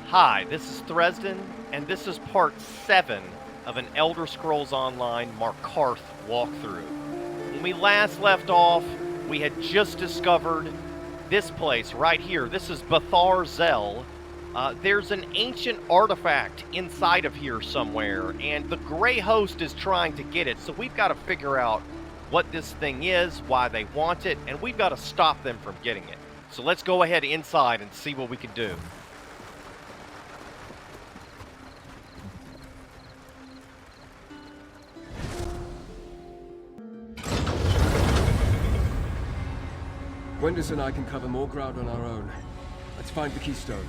Hi, this is Thresden, and this is part 7 of an Elder Scrolls Online Markarth walkthrough. When we last left off, we had just discovered this place right here. This is Bthar-Zel. There's an ancient artifact inside of here somewhere, and the Grey Host is trying to get it, so we've got to figure out what this thing is, why they want it, and we've got to stop them from getting it. So let's go ahead inside and see what we can do. Gwendis and I can cover more ground on our own. Let's find the Keystone.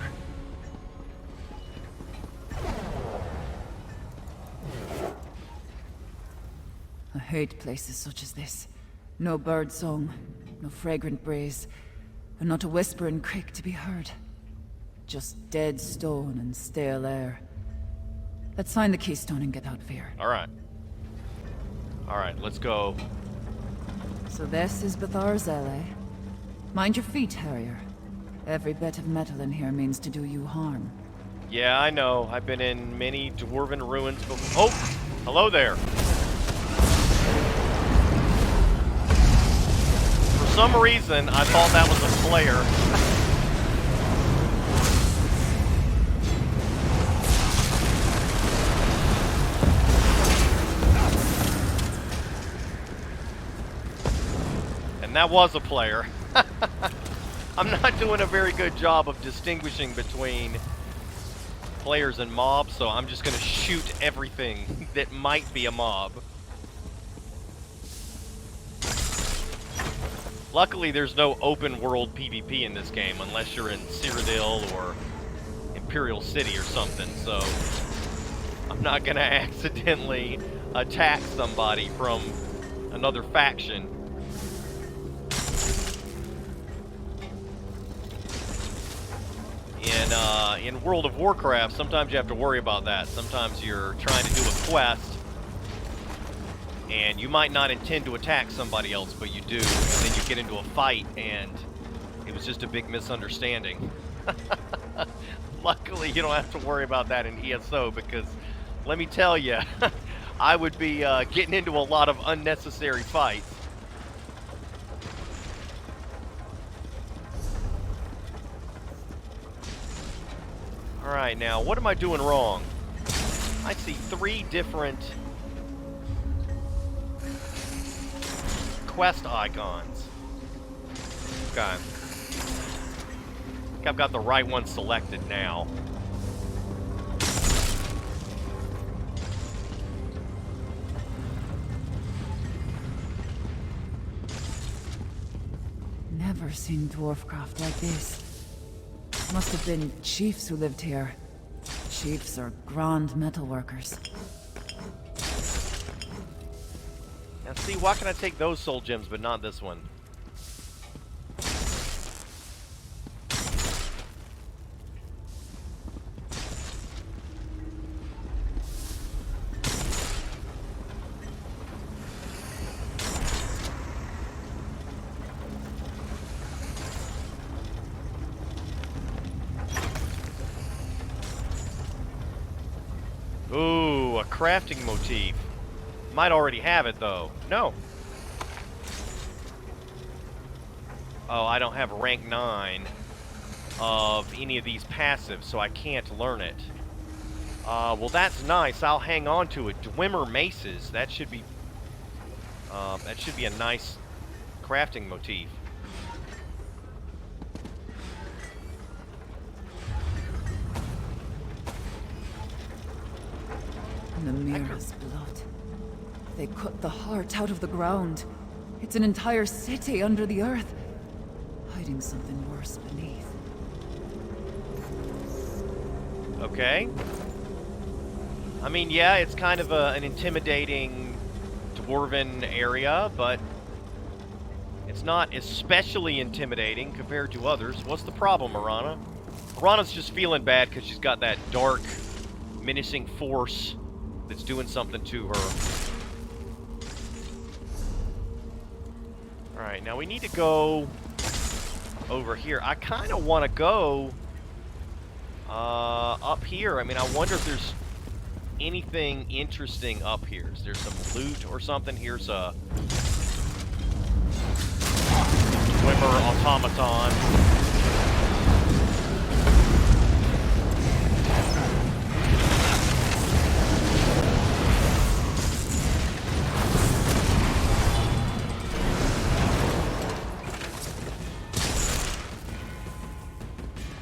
I hate places such as this. No bird song, no fragrant breeze, and not a whisper in creek to be heard. Just dead stone and stale air. Let's find the Keystone and get out of here. Alright, let's go. So this is Bthar-Zel, eh? Mind your feet, Harrier. Every bit of metal in here means to do you harm. Yeah, I know. I've been in many dwarven ruins before. Oh! Hello there! For some reason, I thought that was a player. And that was a player. I'm not doing a very good job of distinguishing between players and mobs, so I'm just gonna shoot everything that might be a mob. Luckily, there's no open world PvP in this game, unless you're in Cyrodiil or Imperial City or something, so I'm not gonna accidentally attack somebody from another faction. In World of Warcraft, sometimes you have to worry about that. Sometimes you're trying to do a quest, and you might not intend to attack somebody else, but you do, and then you get into a fight, and it was just a big misunderstanding. Luckily, you don't have to worry about that in ESO, because, let me tell you, I would be getting into a lot of unnecessary fights. Alright, now, what am I doing wrong? I see 3 different quest icons. Okay. I think I've got the right one selected now. Never seen dwarfcraft like this. Must have been chiefs who lived here. Chiefs or grand metalworkers. Now see, why can I take those soul gems but not this one? Ooh, a crafting motif. Might already have it, though. No. Oh, I don't have rank 9 of any of these passives, so I can't learn it. Well, that's nice. I'll hang on to it. Dwemer maces. That should be a nice crafting motif. The Mira's blood. They cut the heart out of the ground. It's an entire city under the earth, hiding something worse beneath. Okay. I mean, yeah, it's kind of an intimidating dwarven area, but it's not especially intimidating compared to others. What's the problem, Marana? Marana's just feeling bad because she's got that dark, menacing force that's doing something to her. Alright, now we need to go over here. I kind of want to go up here. I mean, I wonder if there's anything interesting up here. Is there some loot or something? Here's a swimmer automaton.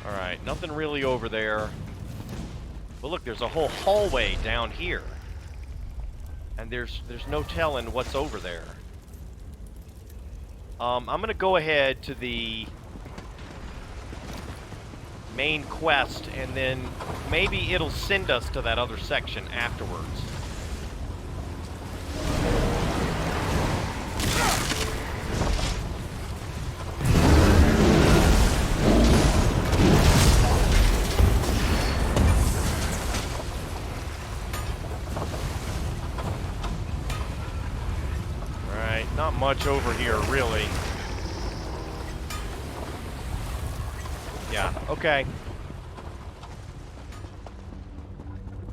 Alright, nothing really over there. But look, there's a whole hallway down here. And there's no telling what's over there. I'm gonna go ahead to the main quest, and then maybe it'll send us to that other section afterwards. Not much over here, really. Yeah, okay.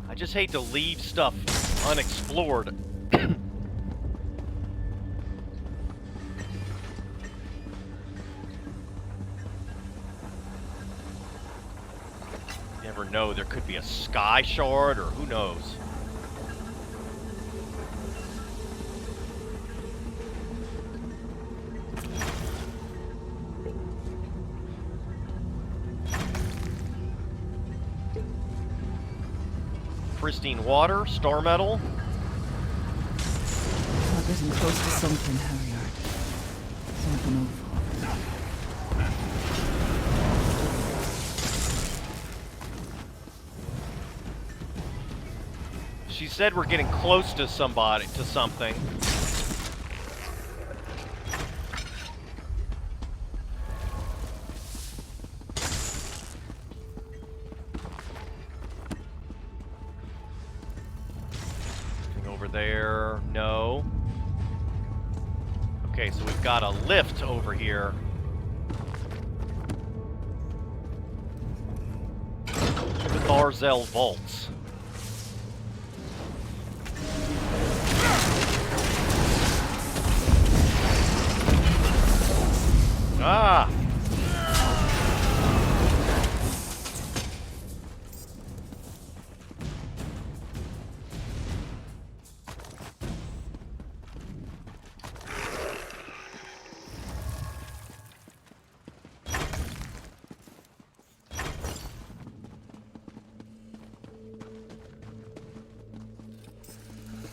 I just hate to leave stuff unexplored. Never know, there could be a sky shard, or who knows. Pristine water, star metal. We're getting close to something, Harriard. Something awful. She said we're getting close to somebody, to something. There, no. Okay, so we've got a lift over here. Bthar-Zel vaults. Ah!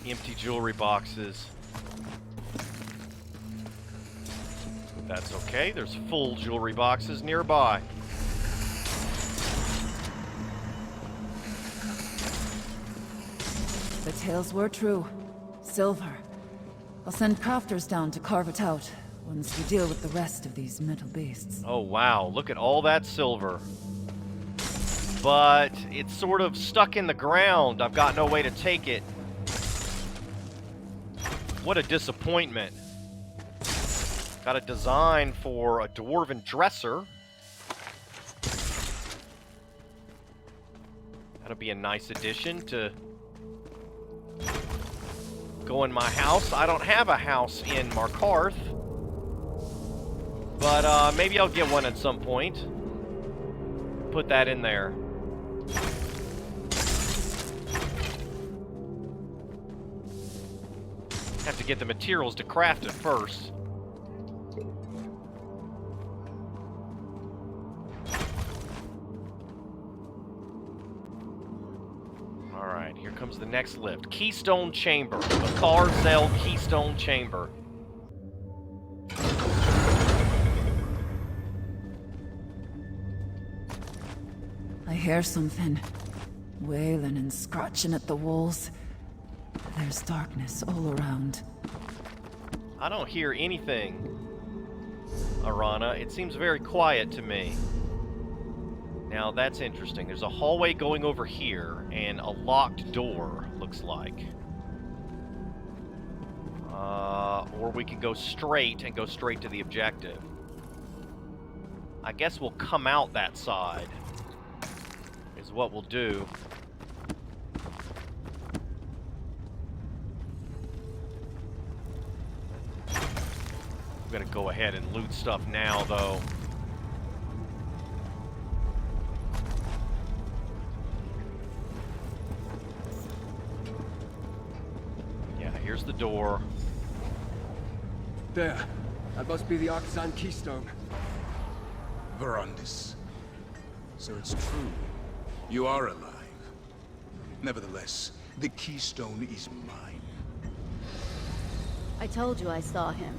Empty jewelry boxes. That's okay, there's full jewelry boxes nearby. The tales were true. Silver. I'll send crafters down to carve it out once we deal with the rest of these metal beasts. Oh wow, look at all that silver. But it's sort of stuck in the ground. I've got no way to take it. What a disappointment. Got a design for a dwarven dresser. That'll be a nice addition to go in my house. I don't have a house in Markarth. But maybe I'll get one at some point. Put that in there. Have to get the materials to craft it first. Alright, here comes the next lift. Keystone Chamber. Bthar-Zel Keystone Chamber. I hear something. Wailing and scratching at the walls. There's darkness all around. I don't hear anything, Arana. It seems very quiet to me. Now, that's interesting. There's a hallway going over here, and a locked door, looks like. Or we can go straight and go straight to the objective. I guess we'll come out that side. is what we'll do. I'm gonna go ahead and loot stuff now, though. Yeah, here's the door. There. That must be the Arkthzand Keystone. Verandis. So it's true. You are alive. Nevertheless, the Keystone is mine. I told you I saw him,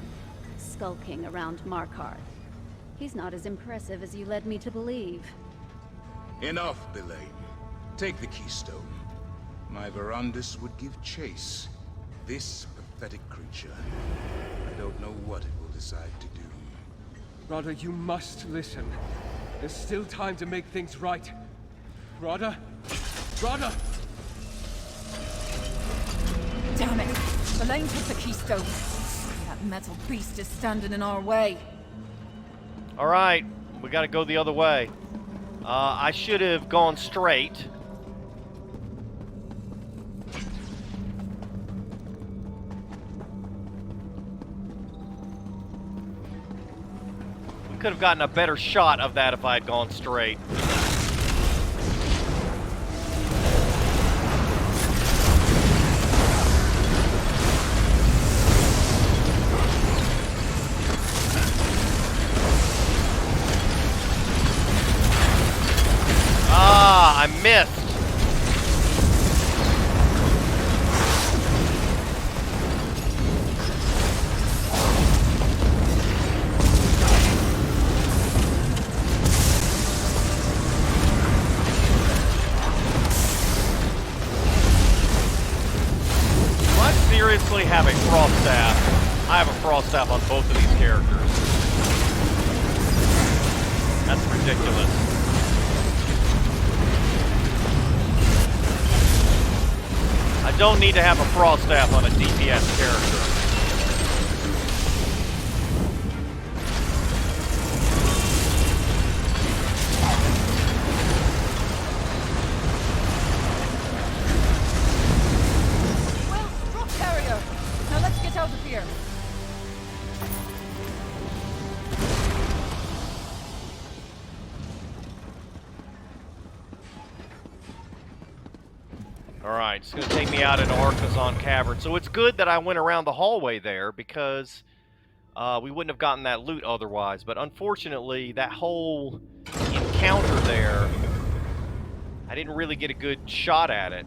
skulking around Markarth. He's not as impressive as you led me to believe. Enough, Belain. Take the Keystone. My Verandis would give chase. This pathetic creature. I don't know what it will decide to do. Rada, you must listen. There's still time to make things right. Rada? Rada! Damn it! Belain took the Keystone. That metal beast is standing in our way. Alright, we gotta go the other way. I should have gone straight. We could have gotten a better shot of that if I had gone straight. Ah, I missed. Do I seriously have a frost staff? I have a frost staff on both of these characters. That's ridiculous. I don't need to have a frost staff on a DPS character. Well, drop carrier. Now let's get out of here. Alright, it's going to take me out into Arkthzand Caverns. So it's good that I went around the hallway there, because we wouldn't have gotten that loot otherwise. But unfortunately, that whole encounter there, I didn't really get a good shot at it.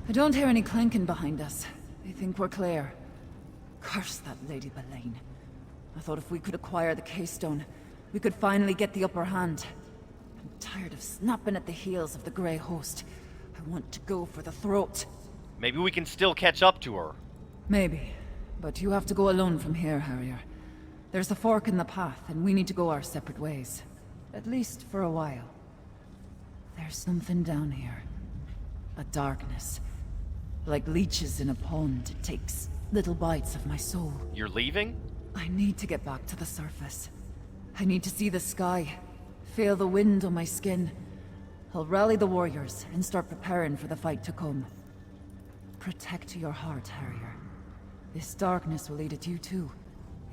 I don't hear any clanking behind us. I think we're clear. Curse that Lady Belain. I thought if we could acquire the Keystone, we could finally get the upper hand. I'm tired of snapping at the heels of the Grey Host. I want to go for the throat. Maybe we can still catch up to her. Maybe. But you have to go alone from here, Harrier. There's a fork in the path, and we need to go our separate ways. At least for a while. There's something down here. A darkness. Like leeches in a pond, it takes little bites of my soul. You're leaving? I need to get back to the surface. I need to see the sky. Feel the wind on my skin. I'll rally the warriors and start preparing for the fight to come. Protect your heart, Harrier. This darkness will eat at you too,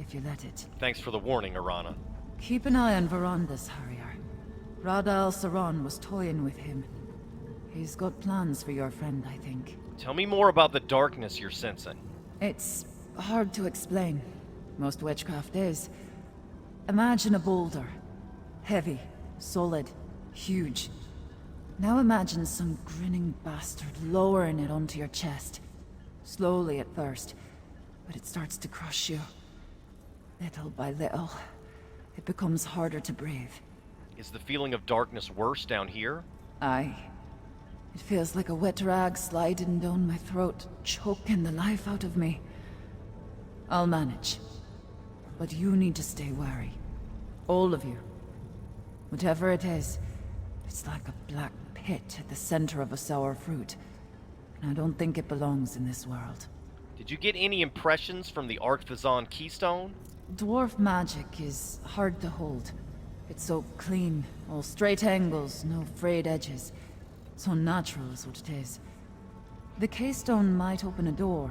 if you let it. Thanks for the warning, Arana. Keep an eye on Verandis, Harrier. Rada Saran was toying with him. He's got plans for your friend, I think. Tell me more about the darkness you're sensing. It's hard to explain. Most witchcraft is. Imagine a boulder. Heavy, solid, huge. Now imagine some grinning bastard lowering it onto your chest. Slowly at first, but it starts to crush you. Little by little, it becomes harder to breathe. Is the feeling of darkness worse down here? Aye. It feels like a wet rag sliding down my throat, choking the life out of me. I'll manage. But you need to stay wary. All of you. Whatever it is, it's like a black pit at the center of a sour fruit. And I don't think it belongs in this world. Did you get any impressions from the Arkthzand Keystone? Dwarf magic is hard to hold. It's so clean, all straight angles, no frayed edges. So natural is what it is. The keystone might open a door,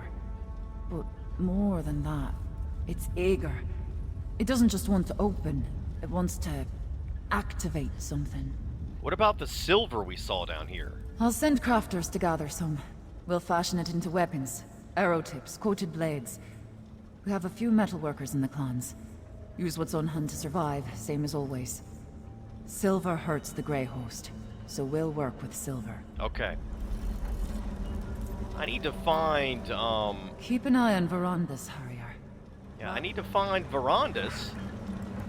but more than that, it's eager. It doesn't just want to open, it wants to activate something. What about the silver we saw down here? I'll send crafters to gather some. We'll fashion it into weapons, arrow tips, coated blades. We have a few metalworkers in the clans. Use what's on hand to survive, same as always. Silver hurts the Grey Host, so we'll work with silver. Okay. I need to find, Keep an eye on Verandas, Harrier. yeah, I need to find Verandas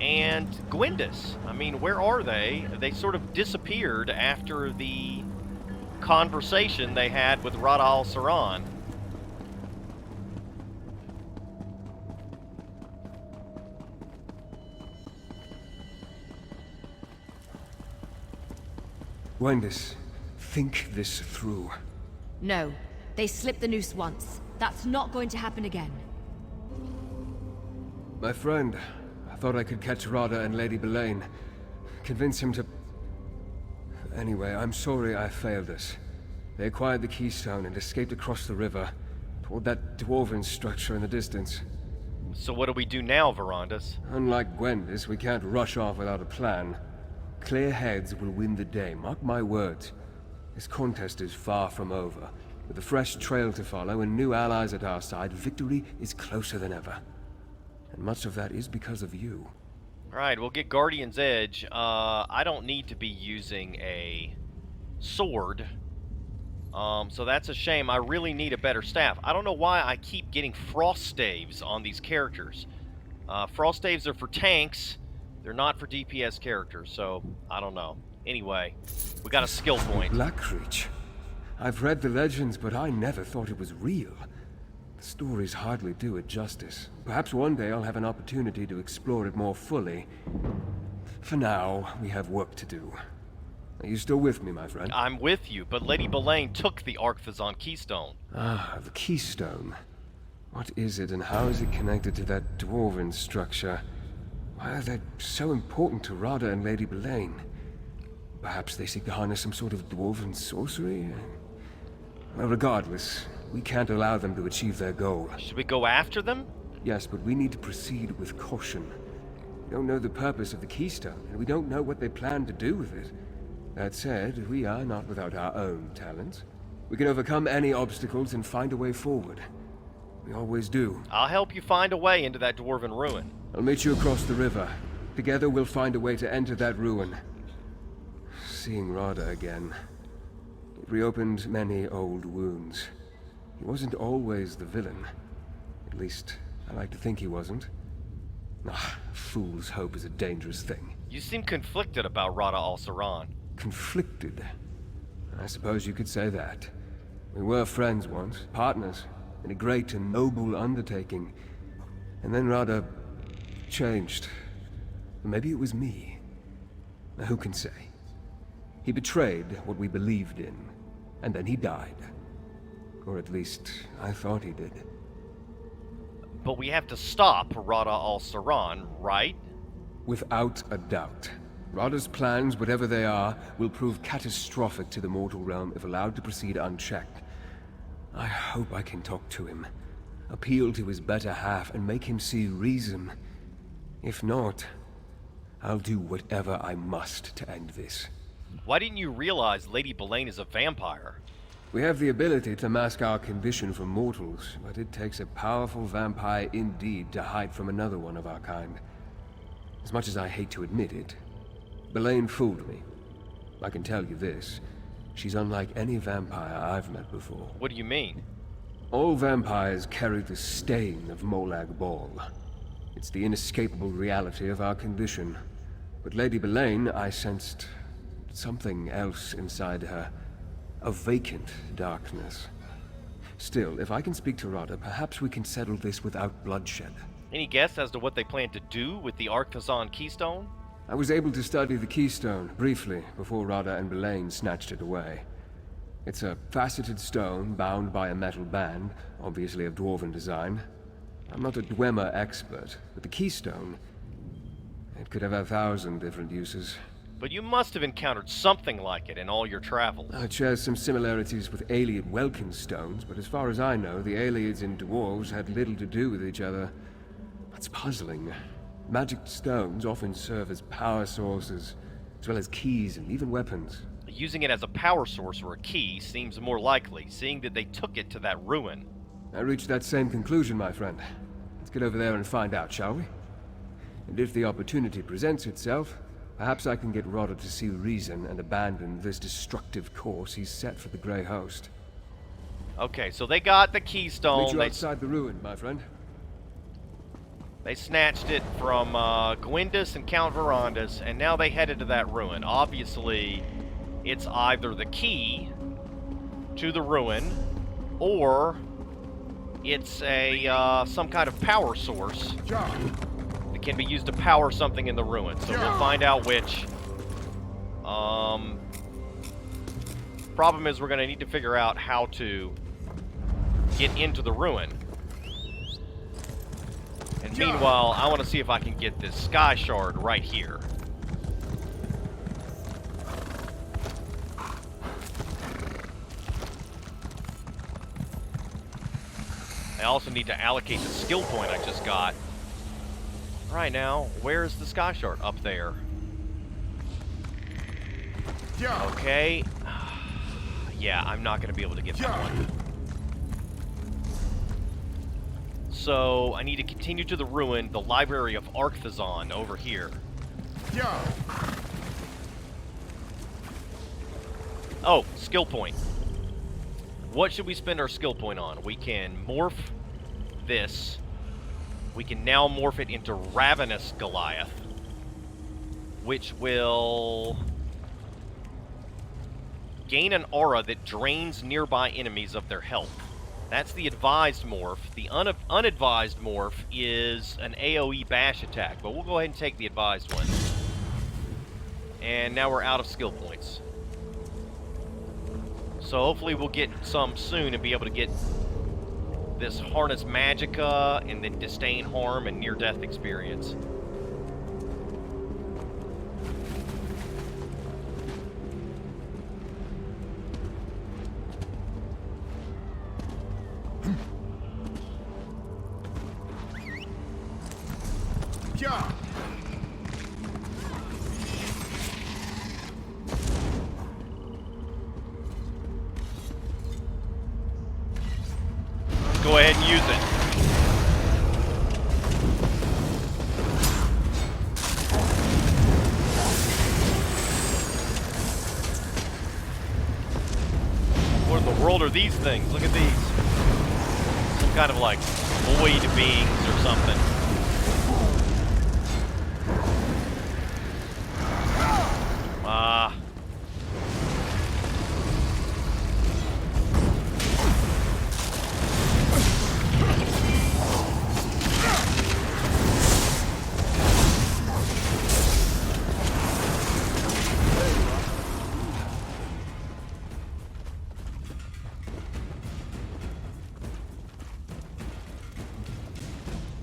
and Gwendis. I mean, where are they? They sort of disappeared after the conversation they had with Rada Saran. Gwendis, think this through. No. They slipped the noose once. That's not going to happen again. My friend, I thought I could catch Rada and Lady Belain. Convince him to... Anyway, I'm sorry I failed us. They acquired the Keystone and escaped across the river, toward that dwarven structure in the distance. So what do we do now, Verandas? Unlike Gwendis, we can't rush off without a plan. Clear heads will win the day, mark my words. This contest is far from over. With a fresh trail to follow and new allies at our side, victory is closer than ever. And much of that is because of you. Alright, we'll get Guardian's Edge. I don't need to be using a sword. So that's a shame. I really need a better staff. I don't know why I keep getting frost staves on these characters. Frost staves are for tanks. They're not for DPS characters, so I don't know. Anyway, we got a skill point. Blackreach. I've read the legends, but I never thought it was real. The stories hardly do it justice. Perhaps one day I'll have an opportunity to explore it more fully. For now, we have work to do. Are you still with me, my friend? I'm with you, but Lady Belain took the Arkthzand Keystone. Ah, the Keystone. What is it, and how is it connected to that dwarven structure? Why are they so important to Rada and Lady Belain? Perhaps they seek to harness some sort of dwarven sorcery? Well, regardless, we can't allow them to achieve their goal. Should we go after them? Yes, but we need to proceed with caution. We don't know the purpose of the Keystone, and we don't know what they plan to do with it. That said, we are not without our own talents. We can overcome any obstacles and find a way forward. We always do. I'll help you find a way into that dwarven ruin. I'll meet you across the river. Together we'll find a way to enter that ruin. Seeing Rada again, it reopened many old wounds. He wasn't always the villain. At least, I like to think he wasn't. Ah, fool's hope is a dangerous thing. You seem conflicted about Rada Saran. Conflicted? I suppose you could say that. We were friends once, partners, in a great and noble undertaking. And then Rada changed. Maybe it was me. Who can say? He betrayed what we believed in, and then he died. Or at least, I thought he did. But we have to stop Rada Saran, right? Without a doubt. Rada's plans, whatever they are, will prove catastrophic to the mortal realm if allowed to proceed unchecked. I hope I can talk to him, appeal to his better half, and make him see reason. If not, I'll do whatever I must to end this. Why didn't you realize Lady Belain is a vampire? We have the ability to mask our condition from mortals, but it takes a powerful vampire indeed to hide from another one of our kind. As much as I hate to admit it, Belain fooled me. I can tell you this, she's unlike any vampire I've met before. What do you mean? All vampires carry the stain of Molag Bal. It's the inescapable reality of our condition. But Lady Belain, I sensed something else inside her. A vacant darkness. Still, if I can speak to Rada, perhaps we can settle this without bloodshed. Any guess as to what they plan to do with the Arkthzand Keystone? I was able to study the Keystone, briefly, before Rada and Belain snatched it away. It's a faceted stone bound by a metal band, obviously of dwarven design. I'm not a Dwemer expert, but the Keystone... It could have 1,000 different uses. But you must have encountered something like it in all your travels. It shares some similarities with alien Welkin stones, but as far as I know, the aliens and dwarves had little to do with each other. That's puzzling. Magic stones often serve as power sources, as well as keys and even weapons. Using it as a power source or a key seems more likely, seeing that they took it to that ruin. I reached that same conclusion, my friend. Let's get over there and find out, shall we? And if the opportunity presents itself, perhaps I can get Rada to see reason and abandon this destructive course he's set for the Grey Host. Okay, so they got the Keystone. Meet you outside the ruin, my friend. They snatched it from Gwendis and Count Verandas, and now they headed to that ruin. Obviously, it's either the key to the ruin, or it's a some kind of power source that can be used to power something in the ruin. So we'll find out which. Problem is, we're going to need to figure out how to get into the ruin. And meanwhile, I want to see if I can get this sky shard right here. I also need to allocate the skill point I just got. Right now, where's the sky shard? Up there. Okay. Yeah, I'm not going to be able to get that one. So, I need to continue to the ruin, the library of Arkthzand over here. Oh, skill point. What should we spend our skill point on? We can morph this. We can now morph it into Ravenous Goliath, which will gain an aura that drains nearby enemies of their health. That's the advised morph. The unadvised morph is an AoE bash attack, but we'll go ahead and take the advised one. And now we're out of skill points. So hopefully we'll get some soon and be able to get this Harness Magica and then Disdain Harm and Near-Death experience. Go ahead and use it. What in the world are these things? Look at these. Some kind of like void beings or something.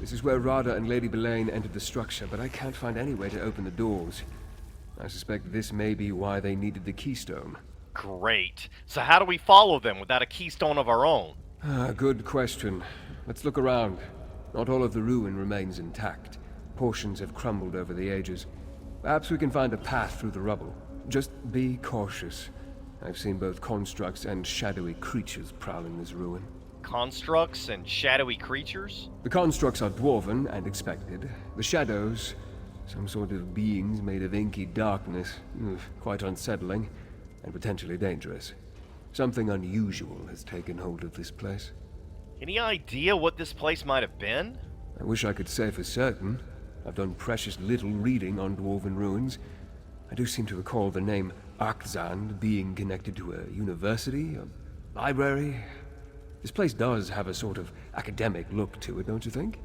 This is where Rada and Lady Belain entered the structure, but I can't find any way to open the doors. I suspect this may be why they needed the Keystone. Great. So how do we follow them without a Keystone of our own? Good question. Let's look around. Not all of the ruin remains intact. Portions have crumbled over the ages. Perhaps we can find a path through the rubble. Just be cautious. I've seen both constructs and shadowy creatures prowling this ruin. Constructs and shadowy creatures? The constructs are dwarven and expected. The shadows, some sort of beings made of inky darkness. Quite unsettling and potentially dangerous. Something unusual has taken hold of this place. Any idea what this place might have been? I wish I could say for certain. I've done precious little reading on dwarven ruins. I do seem to recall the name Arkthzand being connected to a university, a library. This place does have a sort of academic look to it, don't you think?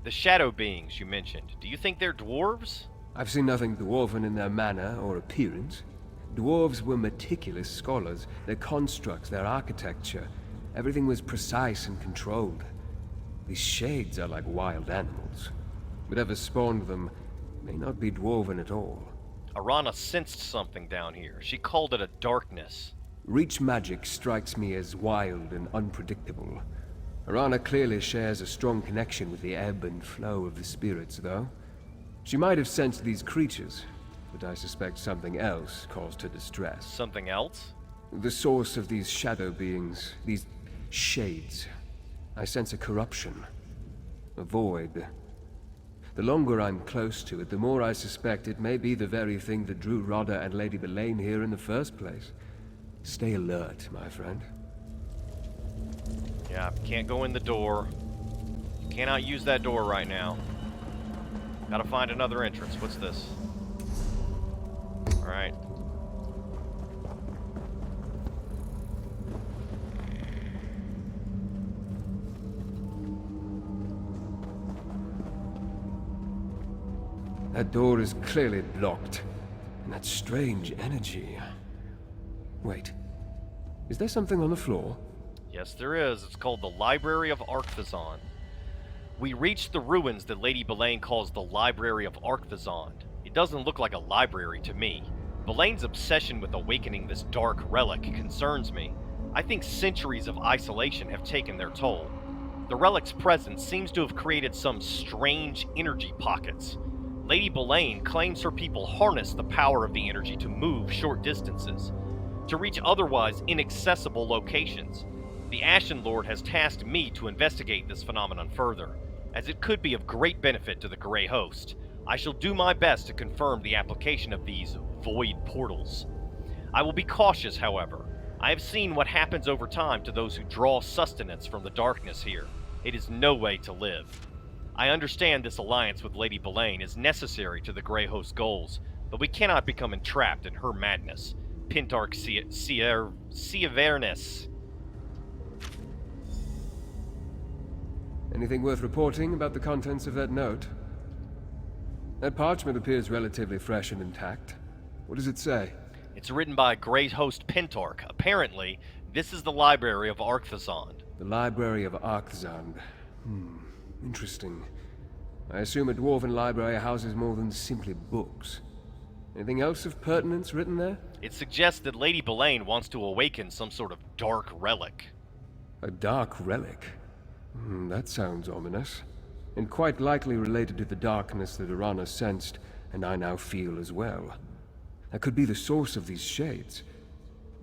The shadow beings you mentioned, do you think they're dwarves? I've seen nothing dwarven in their manner or appearance. Dwarves were meticulous scholars. Their constructs, their architecture, everything was precise and controlled. These shades are like wild animals. Whatever spawned them may not be dwarven at all. Arana sensed something down here. She called it a darkness. Reach magic strikes me as wild and unpredictable. Arana clearly shares a strong connection with the ebb and flow of the spirits, though. She might have sensed these creatures, but I suspect something else caused her distress. Something else? The source of these shadow beings, these shades. I sense a corruption, a void. The longer I'm close to it, the more I suspect it may be the very thing that drew Rada and Lady Belain here in the first place. Stay alert, my friend. Yeah, can't go in the door. Cannot use that door right now. Gotta find another entrance. What's this? Alright. That door is clearly blocked. And that strange energy. Wait. Is there something on the floor? Yes, there is. It's called the Library of Arkthzand. We reached the ruins that Lady Belain calls the Library of Arkthzand. It doesn't look like a library to me. Belain's obsession with awakening this dark relic concerns me. I think centuries of isolation have taken their toll. The relic's presence seems to have created some strange energy pockets. Lady Belain claims her people harness the power of the energy to move short distances, to reach otherwise inaccessible locations. The Ashen Lord has tasked me to investigate this phenomenon further, as it could be of great benefit to the Grey Host. I shall do my best to confirm the application of these void portals. I will be cautious, however. I have seen what happens over time to those who draw sustenance from the darkness here. It is no way to live. I understand this alliance with Lady Belain is necessary to the Grey Host's goals, but we cannot become entrapped in her madness. Arkthzand. Anything worth reporting about the contents of that note? That parchment appears relatively fresh and intact. What does it say? It's written by Grey Host Pentarch. Apparently, this is the Library of Arkthzand. The Library of Arkthzand. Interesting. I assume a dwarven library houses more than simply books. Anything else of pertinence written there? It suggests that Lady Belain wants to awaken some sort of dark relic. A dark relic? That sounds ominous. And quite likely related to the darkness that Arana sensed, and I now feel as well. That could be the source of these shades.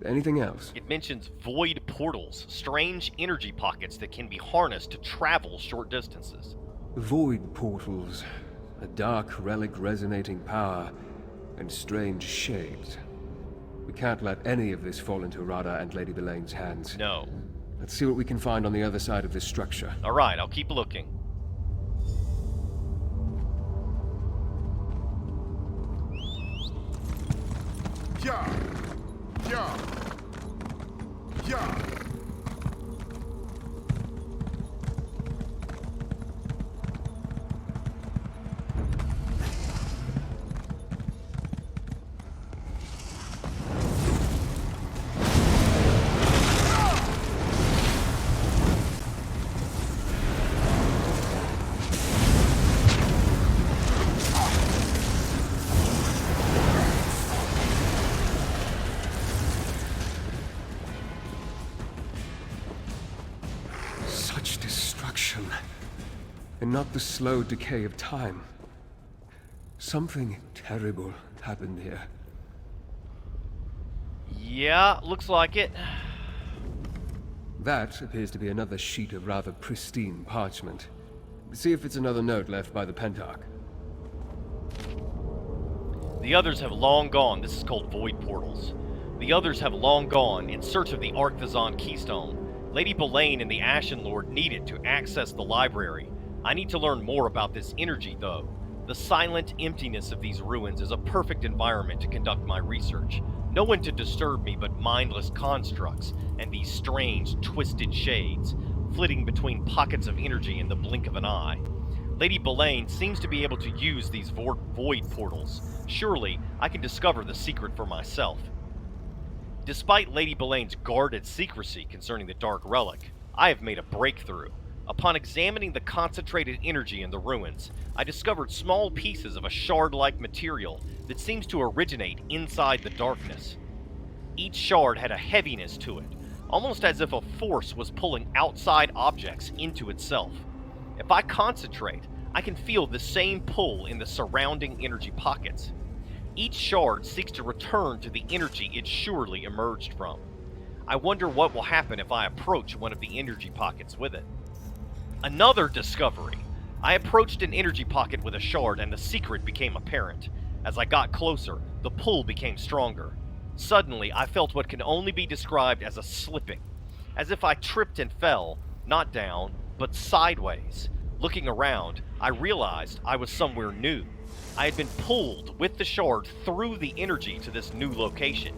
Anything else? It mentions void portals, strange energy pockets that can be harnessed to travel short distances. Void portals, a dark relic resonating power, and strange shades. We can't let any of this fall into Rada and Lady Belain's hands. No. Let's see what we can find on the other side of this structure. Alright, I'll keep looking. Yeah. Yeah. Yeah. And not the slow decay of time. Something terrible happened here. Yeah, looks like it. That appears to be another sheet of rather pristine parchment. See if it's another note left by the Pentarch. The others have long gone. This is called void portals. The others have long gone in search of the Arkthzand Keystone. Lady Belain and the Ashen Lord need it to access the library. I need to learn more about this energy, though. The silent emptiness of these ruins is a perfect environment to conduct my research. No one to disturb me but mindless constructs and these strange, twisted shades, flitting between pockets of energy in the blink of an eye. Lady Belain seems to be able to use these void portals. Surely, I can discover the secret for myself. Despite Lady Belain's guarded secrecy concerning the Dark Relic, I have made a breakthrough. Upon examining the concentrated energy in the ruins, I discovered small pieces of a shard-like material that seems to originate inside the darkness. Each shard had a heaviness to it, almost as if a force was pulling outside objects into itself. If I concentrate, I can feel the same pull in the surrounding energy pockets. Each shard seeks to return to the energy it surely emerged from. I wonder what will happen if I approach one of the energy pockets with it. Another discovery! I approached an energy pocket with a shard and the secret became apparent. As I got closer, the pull became stronger. Suddenly, I felt what can only be described as a slipping, as if I tripped and fell, not down, but sideways. Looking around, I realized I was somewhere new. I had been pulled with the shard through the energy to this new location.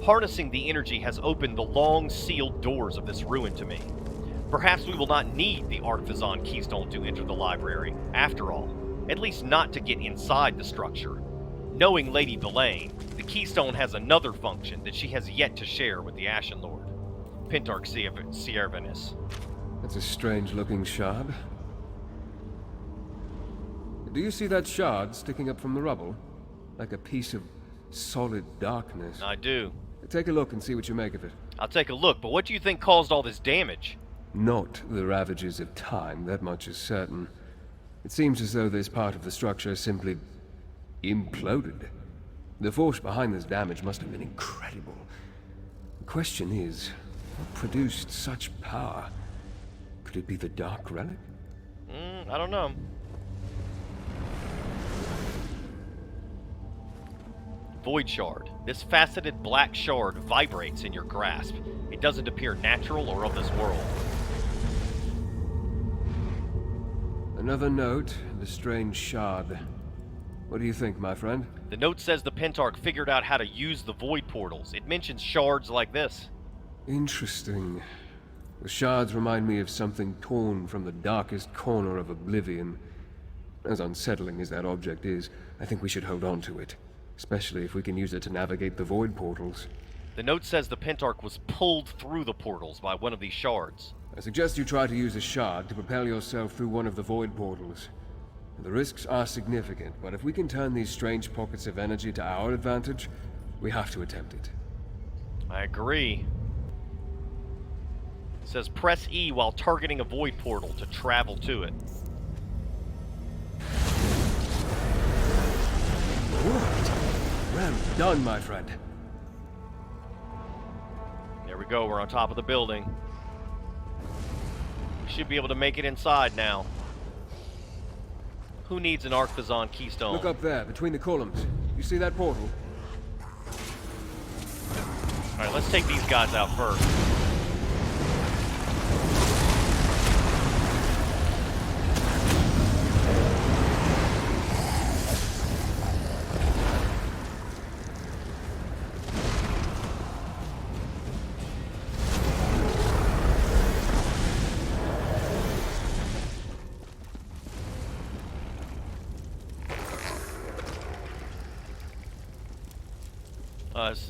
Harnessing the energy has opened the long sealed doors of this ruin to me. Perhaps we will not need the Arkthzand Keystone to enter the library, after all, at least not to get inside the structure. Knowing Lady Belain, the Keystone has another function that she has yet to share with the Ashen Lord, Bthar-Zel. That's a strange-looking shard. Do you see that shard sticking up from the rubble? Like a piece of solid darkness. I do. Take a look and see what you make of it. I'll take a look, but what do you think caused all this damage? Not the ravages of time, that much is certain. It seems as though this part of the structure simply imploded. The force behind this damage must have been incredible. The question is, what produced such power? Could it be the Dark Relic? I don't know. Void Shard. This faceted black shard vibrates in your grasp. It doesn't appear natural or of this world. Another note, the strange shard. What do you think, my friend? The note says the Pentarch figured out how to use the void portals. It mentions shards like this. Interesting. The shards remind me of something torn from the darkest corner of oblivion. As unsettling as that object is, I think we should hold on to it. Especially if we can use it to navigate the void portals. The note says the Pentarch was pulled through the portals by one of these shards. I suggest you try to use a shard to propel yourself through one of the void portals. The risks are significant, but if we can turn these strange pockets of energy to our advantage, we have to attempt it. I agree. It says press E while targeting a void portal to travel to it. What? Well done, my friend. There we go, we're on top of the building. We should be able to make it inside now. Who needs an Arkthzand Keystone? Look up there, between the columns. You see that portal? Alright, let's take these guys out first.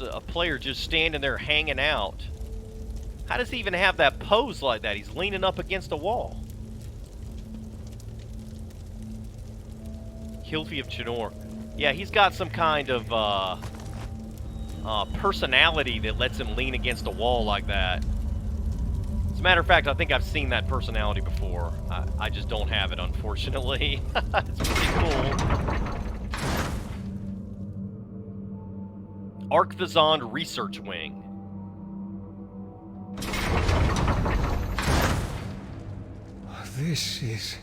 A player just standing there hanging out. How does he even have that pose like that? He's leaning up against a wall. Hilfi of Chinor. Yeah, he's got some kind of personality that lets him lean against a wall like that. As a matter of fact, I think I've seen that personality before. I just don't have it, unfortunately. It's pretty cool. Arkthzand Research Wing. This is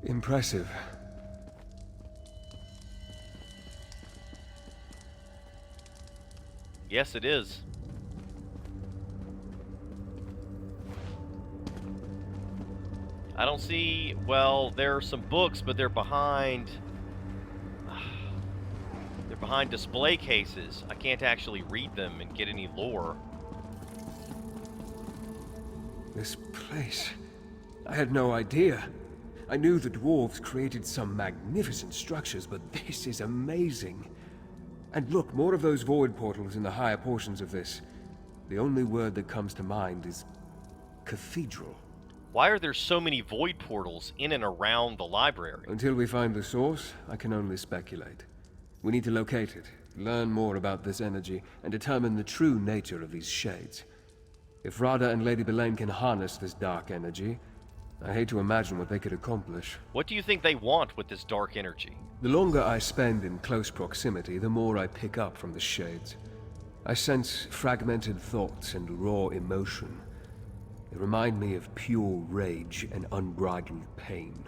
impressive. Yes, it is. I don't see, well, there are some books, but they're behind display cases. I can't actually read them and get any lore. This place... I had no idea. I knew the dwarves created some magnificent structures, but this is amazing. And look, more of those void portals in the higher portions of this. The only word that comes to mind is cathedral. Why are there so many void portals in and around the library? Until we find the source, I can only speculate. We need to locate it, learn more about this energy, and determine the true nature of these shades. If Rada and Lady Belain can harness this dark energy, I hate to imagine what they could accomplish. What do you think they want with this dark energy? The longer I spend in close proximity, the more I pick up from the shades. I sense fragmented thoughts and raw emotion. They remind me of pure rage and unbridled pain.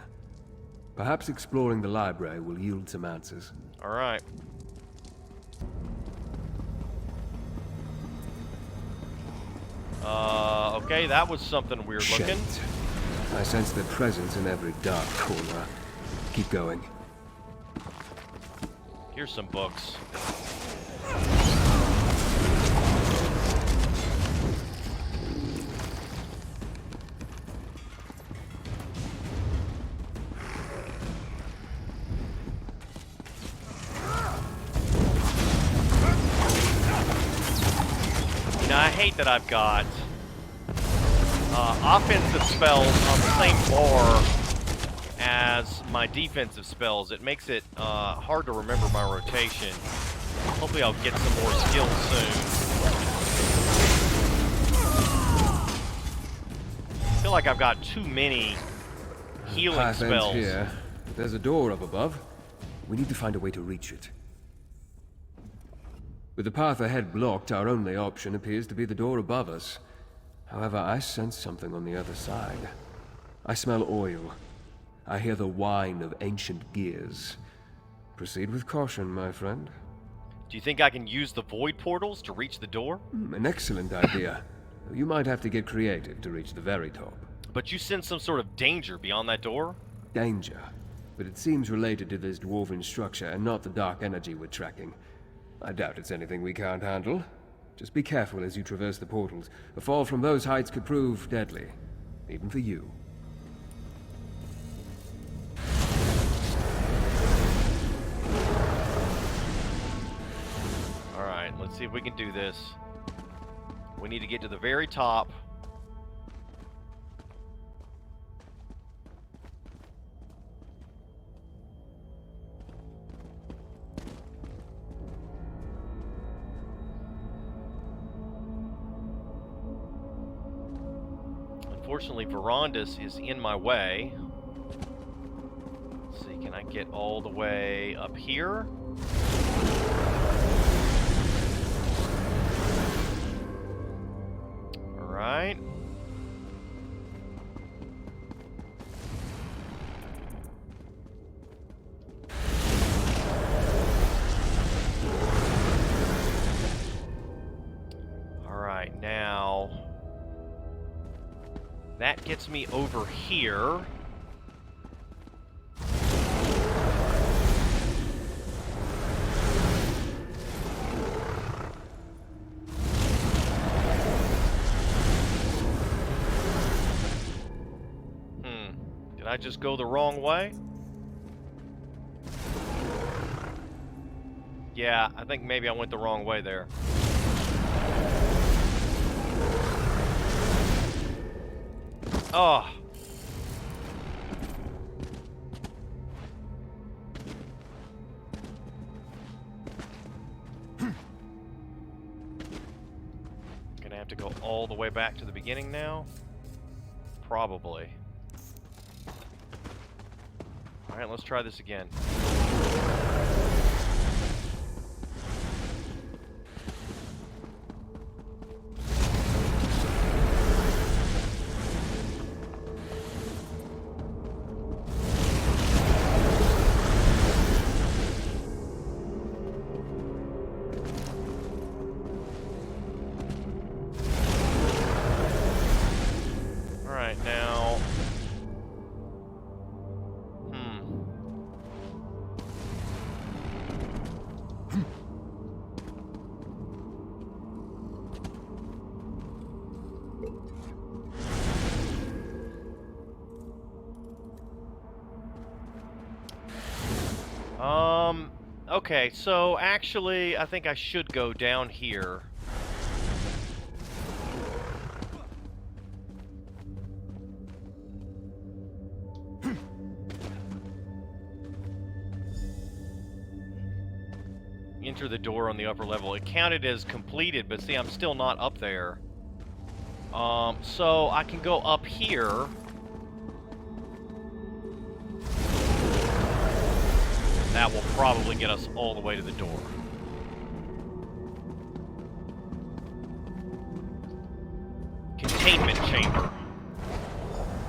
Perhaps exploring the library will yield some answers. All right. Okay, that was something weird looking. Shades. I sense their presence in every dark corner. Keep going. Here's some books. Now, I hate that I've got offensive spells on the same bar as my defensive spells. It makes it hard to remember my rotation. Hopefully I'll get some more skills soon. I feel like I've got too many healing Path ends spells. here. There's a door up above. We need to find a way to reach it. With the path ahead blocked, our only option appears to be the door above us. However, I sense something on the other side. I smell oil. I hear the whine of ancient gears. Proceed with caution, my friend. Do you think I can use the void portals to reach the door? An excellent idea. You might have to get creative to reach the very top. But you sense some sort of danger beyond that door? Danger. But it seems related to this dwarven structure and not the dark energy we're tracking. I doubt it's anything we can't handle. Just be careful as you traverse the portals. A fall from those heights could prove deadly. Even for you. Alright, let's see if we can do this. We need to get to the very top. Unfortunately, Verandis is in my way. Let's see, can I get all the way up here? Alright. Alright, now that gets me over here. Did I just go the wrong way? Yeah, I think maybe I went the wrong way there. Oh. Gonna have to go all the way back to the beginning now? Probably. Alright, let's try this again. Alright, now... Okay, so actually, I think I should go down here. Enter the door on the upper level. It counted as completed, but see, I'm still not up there. So I can go up here. That will probably get us all the way to the door. Containment chamber.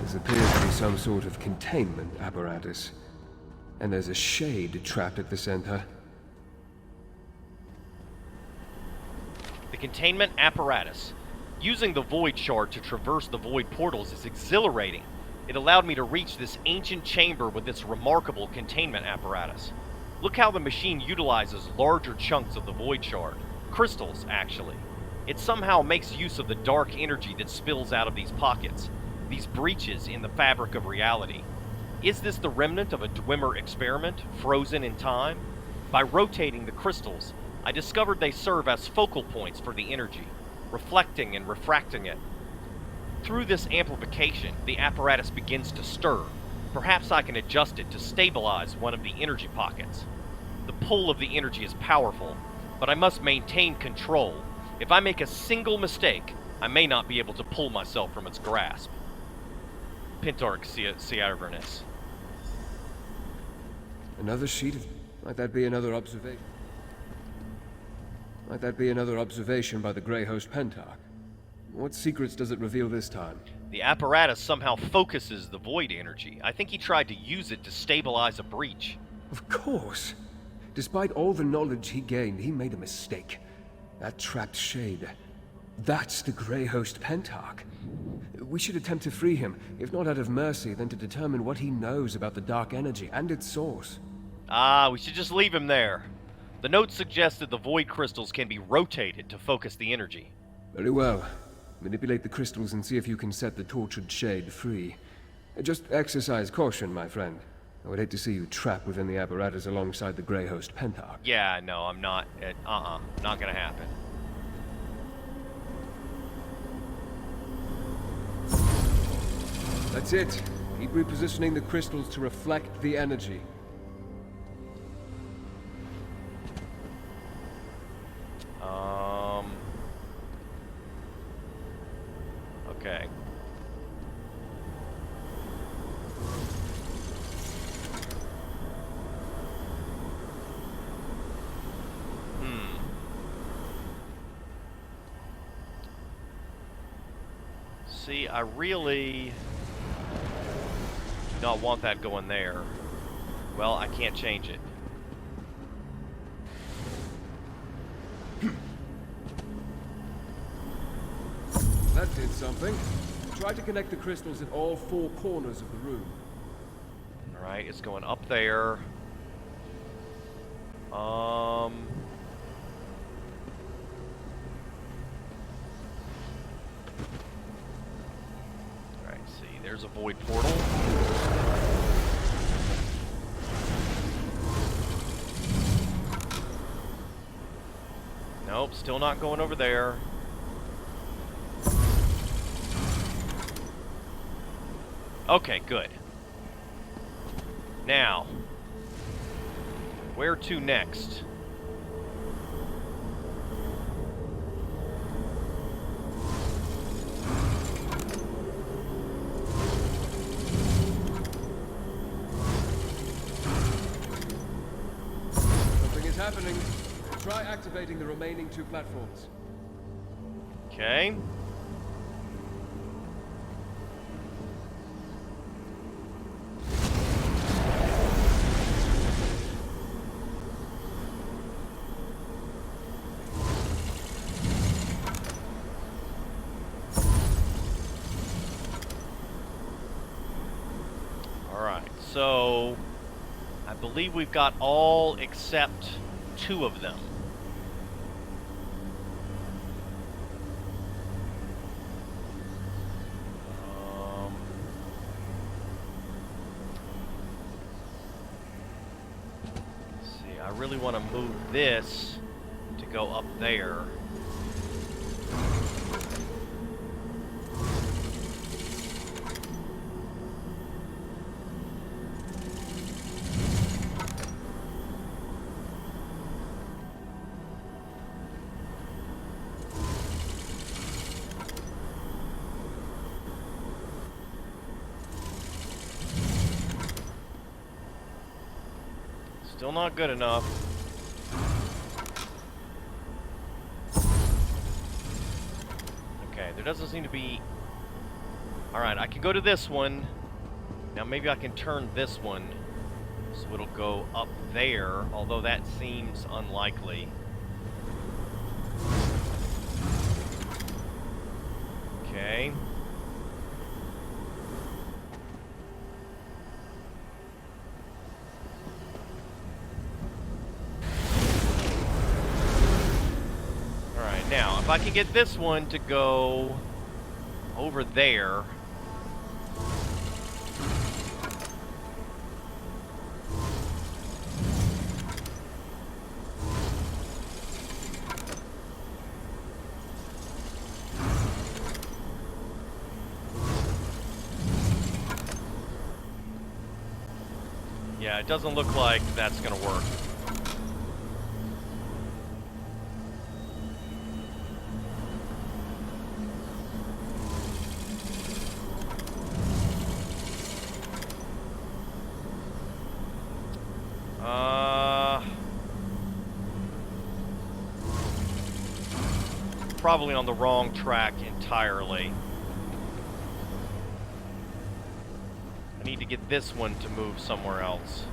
This appears to be some sort of containment apparatus. And there's a shade trapped at the center. The containment apparatus. Using the void shard to traverse the void portals is exhilarating. It allowed me to reach this ancient chamber with its remarkable containment apparatus. Look how the machine utilizes larger chunks of the void shard. Crystals, actually. It somehow makes use of the dark energy that spills out of these pockets. These breaches in the fabric of reality. Is this the remnant of a Dwemer experiment, frozen in time? By rotating the crystals, I discovered they serve as focal points for the energy, reflecting and refracting it. Through this amplification, the apparatus begins to stir. Perhaps I can adjust it to stabilize one of the energy pockets. The pull of the energy is powerful, but I must maintain control. If I make a single mistake, I may not be able to pull myself from its grasp. Caverns. Another sheet of... Might that be another observation? Might that be another observation by the Grey Host Pentarch? What secrets does it reveal this time? The apparatus somehow focuses the void energy. I think he tried to use it to stabilize a breach. Of course. Despite all the knowledge he gained, he made a mistake. That trapped shade. That's the Grey Host Pentarch. We should attempt to free him, if not out of mercy, then to determine what he knows about the dark energy and its source. Ah, we should just leave him there. The note suggests that the void crystals can be rotated to focus the energy. Very well. Manipulate the crystals and see if you can set the tortured shade free. Just exercise caution, my friend. I would hate to see you trapped within the apparatus alongside the Grey Host Pentarch. Yeah, no, I'm not. Not gonna happen. That's it. Keep repositioning the crystals to reflect the energy. Okay. See, I really do not want that going there. Well, I can't change it. That did something. Try to connect the crystals in all four corners of the room. Alright, it's going up there. Alright, see, there's a void portal. Nope, still not going over there. Okay, good. Now, where to next? Something is happening. Try activating the remaining two platforms. Okay. So, I believe we've got all except two of them. See, I really want to move this to go up there. Still not good enough. Okay, there doesn't seem to be... Alright, I can go to this one. Now maybe I can turn this one so it'll go up there, although that seems unlikely. Okay. Alright, now, if I can get this one to go over there... Yeah, it doesn't look like that's gonna work. Probably on the wrong track entirely. I need to get this one to move somewhere else.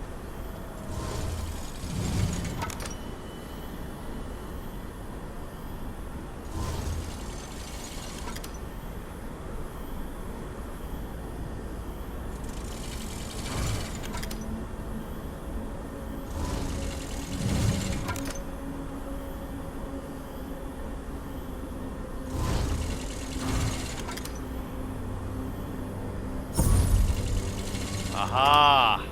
Aha!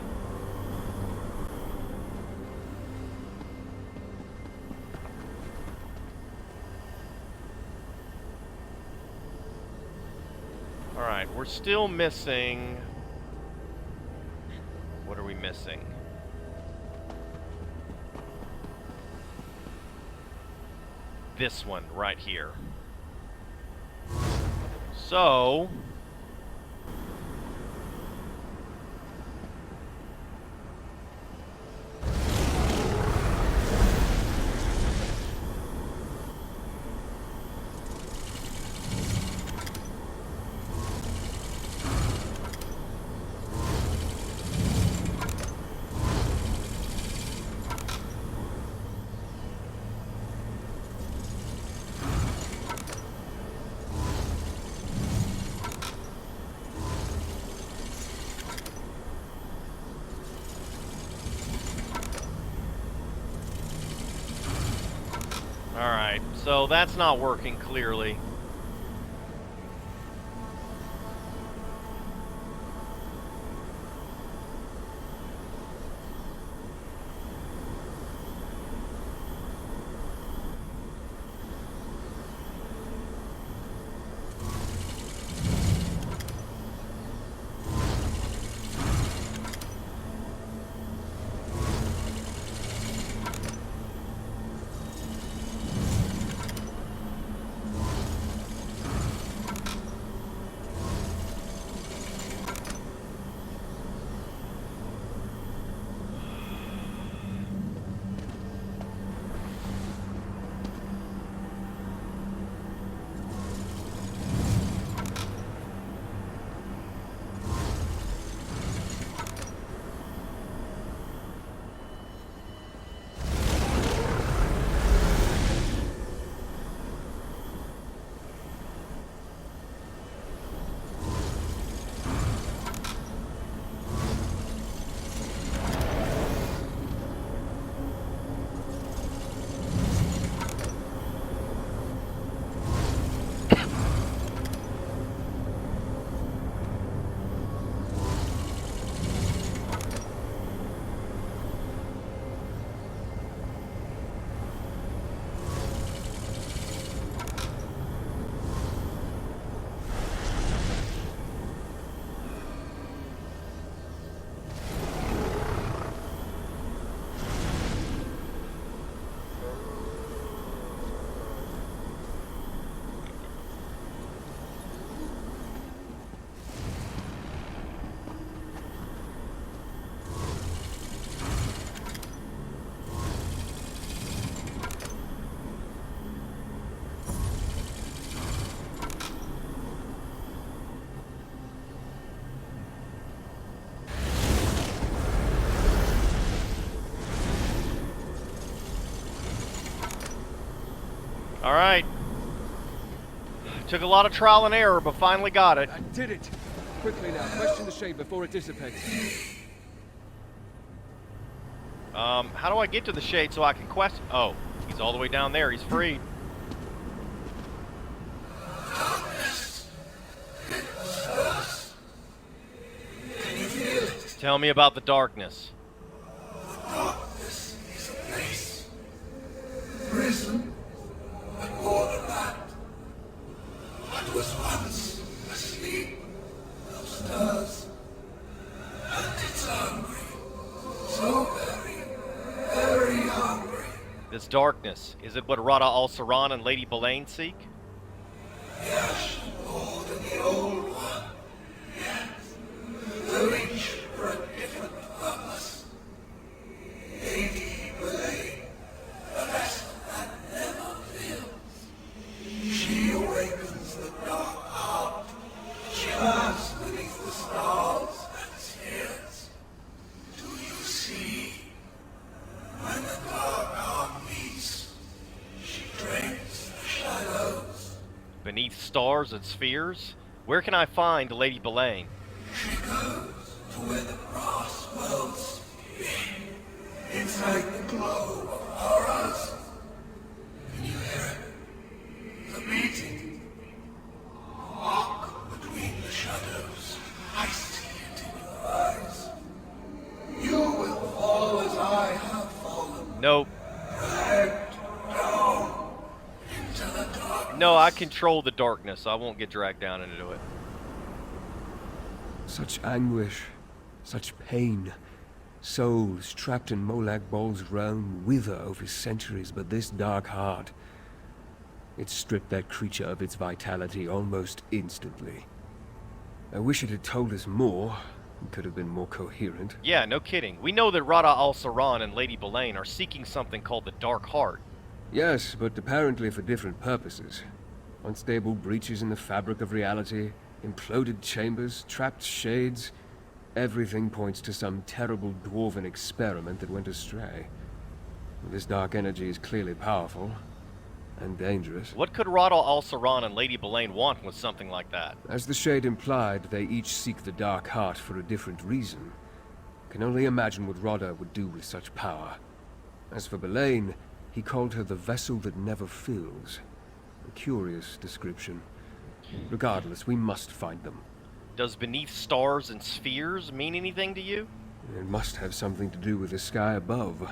Alright, we're still missing... What are we missing? This one, right here. So... Alright, so that's not working clearly. All right. Took a lot of trial and error, but finally got it. I did it! Quickly now, question the shade before it dissipates. How do I get to the shade so I can quest? Oh, he's all the way down there. He's freed. Tell me about the darkness. Darkness is a place, prison, and borderland. What was once asleep, now stirs, and it's hungry, so very hungry. This darkness, is it what Rada Saran and Lady Belain seek? Yes, more than the old one. Yes, they're each for a different purpose. Lady Belain, the rest that never fails. She awakens the dark heart. She lies beneath the stars and tears. Do you see? When the dark heart meets, she drains the shadows. Beneath stars and spheres? Where can I find Lady Belain? She goes to where the brass worlds begin. Inside the glow of horrors. Can you hear it? The beating. Walk between the shadows. I see it in your eyes. You will fall as I have fallen. Nope. Dragged down into the dark. No, I control the darkness, so I won't get dragged down into it. Such anguish, such pain. Souls trapped in Molag Bol's realm wither over centuries, but this dark heart, it stripped that creature of its vitality almost instantly. I wish it had told us more. It could have been more coherent. Yeah, no kidding. We know that Rada Saran and Lady Belain are seeking something called the Dark Heart. Yes, but apparently for different purposes. Unstable breaches in the fabric of reality, imploded chambers, trapped shades. Everything points to some terrible dwarven experiment that went astray. This dark energy is clearly powerful and dangerous. What could Rada Saran and Lady Belain want with something like that? As the shade implied, they each seek the dark heart for a different reason. Can only imagine what Rada would do with such power. As for Belain, he called her the vessel that never fills. A curious description. Regardless, we must find them. Does beneath stars and spheres mean anything to you? It must have something to do with the sky above.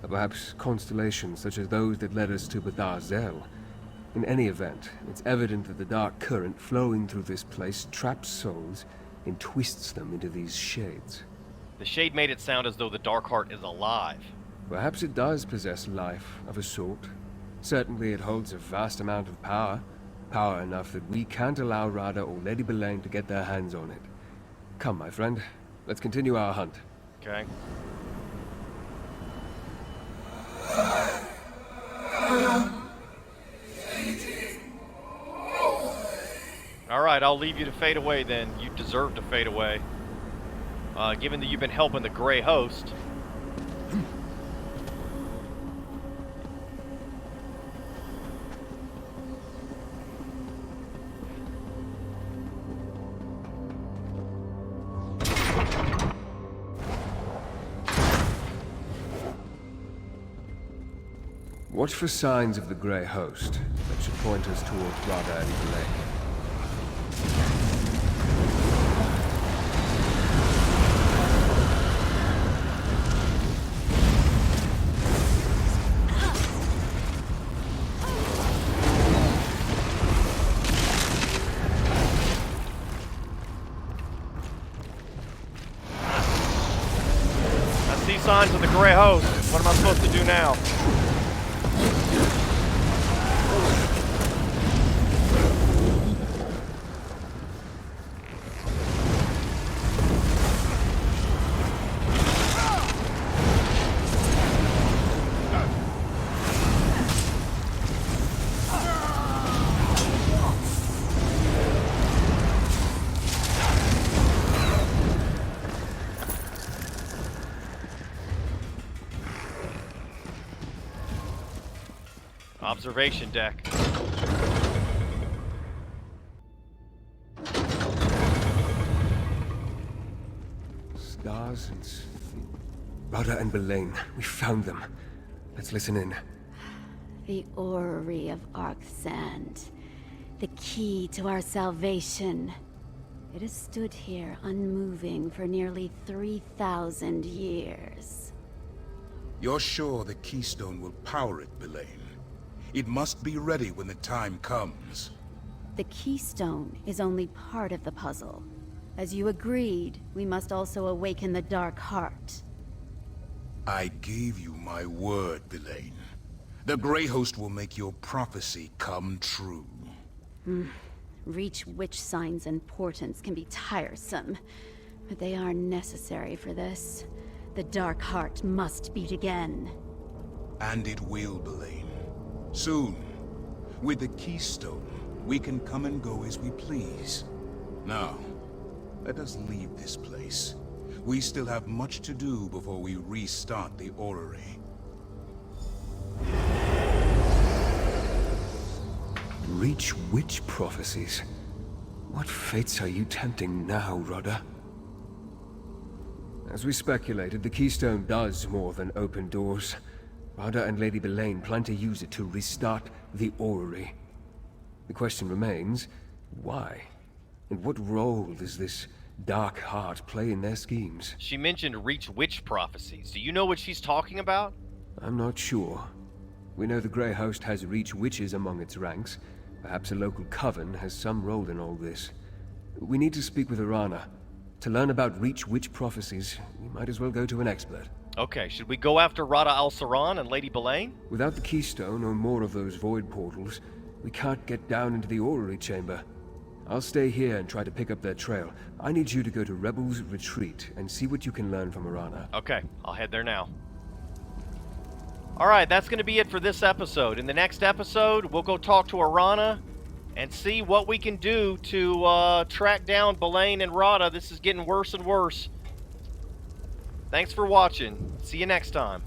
Or perhaps constellations such as those that led us to Bthar-Zel. In any event, it's evident that the dark current flowing through this place traps souls and twists them into these shades. The shade made it sound as though the Dark Heart is alive. Perhaps it does possess life of a sort. Certainly it holds a vast amount of power. Power enough that we can't allow Rada or Lady Belain to get their hands on it. Come, my friend. Let's continue our hunt. Okay. Alright, I'll leave you to fade away then. You deserve to fade away. Given that you've been helping the Grey Host. Watch for signs of the Grey Host that should point us towards Rada and Belain. I see signs of the Grey Host. What am I supposed to do now? observation deck. Stars and... Rada and Belain. We found them. Let's listen in. The orrery of Arkthzand. The key to our salvation. It has stood here unmoving for nearly 3,000 years. You're sure the Keystone will power it, Belain? It must be ready when the time comes. The Keystone is only part of the puzzle. As you agreed, we must also awaken the Dark Heart. I gave you my word, Belain. The Grey Host will make your prophecy come true. Reach witch signs and portents can be tiresome, but they are necessary for this. The Dark Heart must beat again. And it will, Belain. Soon. With the Keystone, we can come and go as we please. Now, let us leave this place. We still have much to do before we restart the orrery. Reach witch prophecies. What fates are you tempting now, Rada? As we speculated, the Keystone does more than open doors. Rada and Lady Belain plan to use it to restart the orrery. The question remains, why? And what role does this Dark Heart play in their schemes? She mentioned reach witch prophecies. Do you know what she's talking about? I'm not sure. We know the Grey Host has reach witches among its ranks. Perhaps a local coven has some role in all this. We need to speak with Arana. To learn about reach witch prophecies, we might as well go to an expert. Okay, should we go after Rada al-Saran and Lady Belain? Without the Keystone or more of those void portals, we can't get down into the orrery chamber. I'll stay here and try to pick up their trail. I need you to go to Rebel's Retreat and see what you can learn from Arana. Okay, I'll head there now. Alright, that's going to be it for this episode. In the next episode, we'll go talk to Arana and see what we can do to track down Belain and Rada. This is getting worse and worse. Thanks for watching. See you next time.